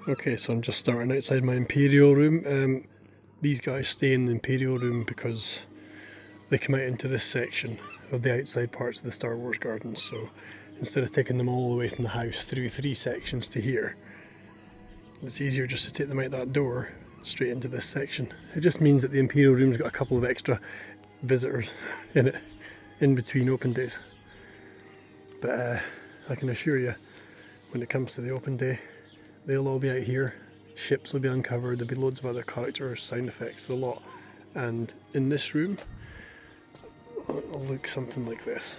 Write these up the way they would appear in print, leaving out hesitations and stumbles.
Okay, so I'm just starting outside my Imperial room. These guys stay in the Imperial room because they come out into this section of the outside parts of the Star Wars gardens. So instead of taking them all the way from the house through 3 sections to here, it's easier just to take them out that door straight into this section. It just means that the Imperial room's got a couple of extra visitors in it in between open days. But I can assure you, when it comes to the open day, they'll all be out here, ships will be uncovered, there'll be loads of other characters, sound effects, the lot. And in this room, it'll look something like this.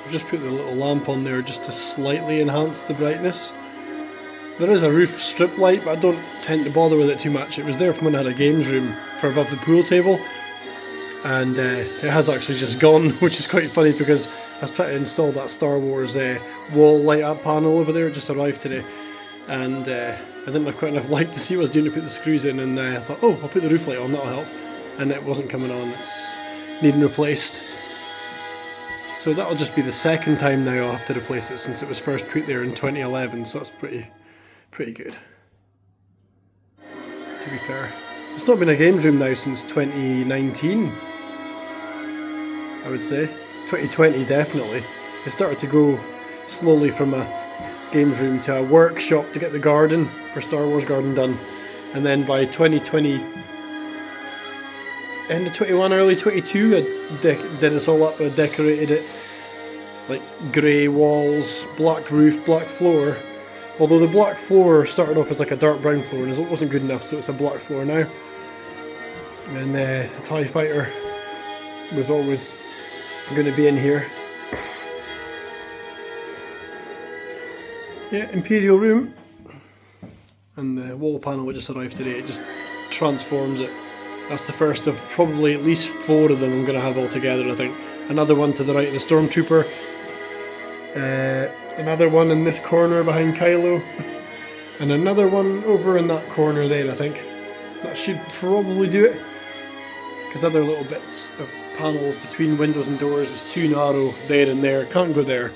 I've just put the little lamp on there just to slightly enhance the brightness. There is a roof strip light, but I don't tend to bother with it too much. It was there from when I had a games room for above the pool table, and it has actually just gone, which is quite funny because I was trying to install that Star Wars wall light up panel over there. It just arrived today, and I didn't have quite enough light to see what I was doing to put the screws in, and I thought, oh, I'll put the roof light on, that'll help, and it wasn't coming on. It's needing replaced. So that'll just be the second time now I'll have to replace it since it was first put there in 2011, so that's pretty good, to be fair. It's not been a games room now since 2019, I would say. 2020 definitely. It started to go slowly from a games room to a workshop to get the garden for Star Wars Garden done, and then by 2020, end of 21, early 22, I did this all up. I decorated it like grey walls, black roof, black floor. Although the black floor started off as like a dark brown floor and it wasn't good enough, so it's a black floor now. And the TIE Fighter was always going to be in here. Yeah, Imperial room. And the wall panel which just arrived today, it just transforms it. That's the first of probably at least 4 of them I'm going to have all together, I think. Another one to the right of the Stormtrooper. Another one in this corner behind Kylo. And another one over in that corner there, I think. That should probably do it. Because other little bits of panels between windows and doors is too narrow there and there. Can't go there.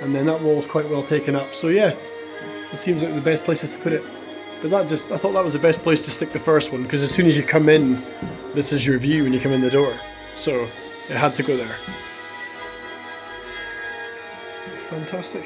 And then that wall's quite well taken up. So yeah, it seems like the best places to put it. But I thought that was the best place to stick the first one, because as soon as you come in, this is your view when you come in the door. So it had to go there. Fantastic.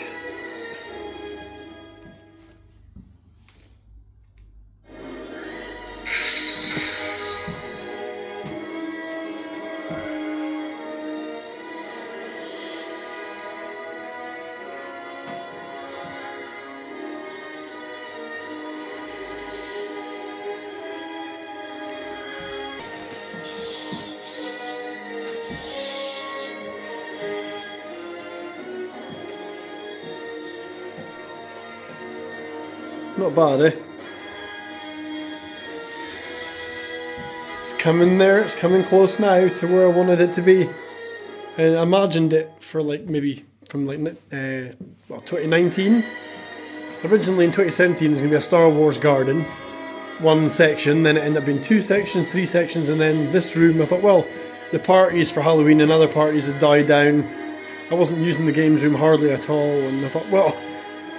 Not bad, eh? It's coming there, it's coming close now to where I wanted it to be. And I imagined it for like maybe from like 2019. Originally in 2017 it's going to be a Star Wars garden, one section, then it ended up being 2 sections, 3 sections, and then this room I thought, well, the parties for Halloween and other parties had died down. I wasn't using the games room hardly at all, and I thought, well,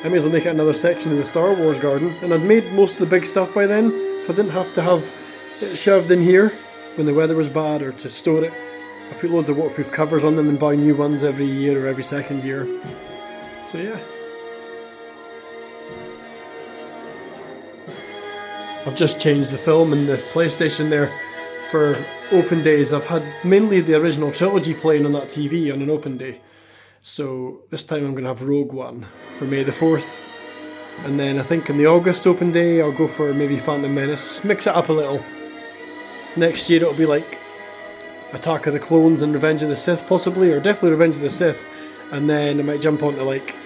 I may as well make it another section in the Star Wars garden. And I'd made most of the big stuff by then, so I didn't have to have it shoved in here when the weather was bad or to store it. I put loads of waterproof covers on them and buy new ones every year or every second year. So yeah. I've just changed the film and the PlayStation there for open days. I've had mainly the original trilogy playing on that TV on an open day. So this time I'm going to have Rogue One for May the 4th. And then I think in the August open day I'll go for maybe Phantom Menace. Just mix it up a little. Next year it'll be like Attack of the Clones and Revenge of the Sith possibly, or definitely Revenge of the Sith. And then I might jump onto like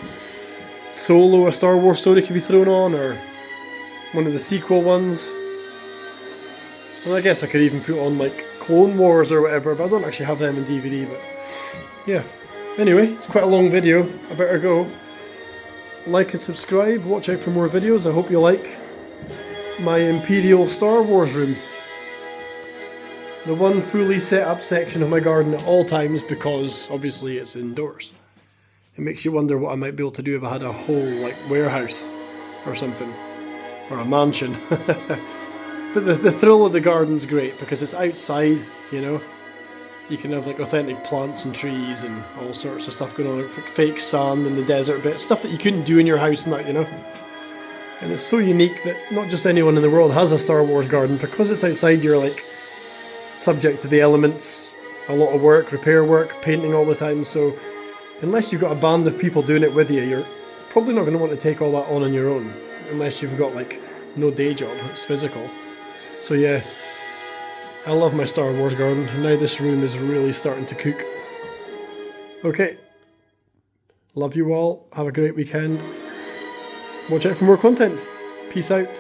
Solo, a Star Wars story could be thrown on, or one of the sequel ones. Well, I guess I could even put on like Clone Wars or whatever, but I don't actually have them in DVD, but yeah. Anyway, it's quite a long video, I better go. Like and subscribe, watch out for more videos. I hope you like my Imperial Star Wars room. The one fully set up section of my garden at all times, because obviously it's indoors. It makes you wonder what I might be able to do if I had a whole like warehouse or something, or a mansion. But the thrill of the garden's great because it's outside, you know. You can have like authentic plants and trees and all sorts of stuff going on, like fake sand in the desert bit, stuff that you couldn't do in your house and that, you know. And it's so unique that not just anyone in the world has a Star Wars garden. Because it's outside, you're like subject to the elements, a lot of work, repair work, painting all the time. So unless you've got a band of people doing it with you, you're probably not going to want to take all that on your own, unless you've got like no day job, it's physical. So yeah, I love my Star Wars garden, and now this room is really starting to cook. Okay, love you all, have a great weekend, watch out for more content, peace out.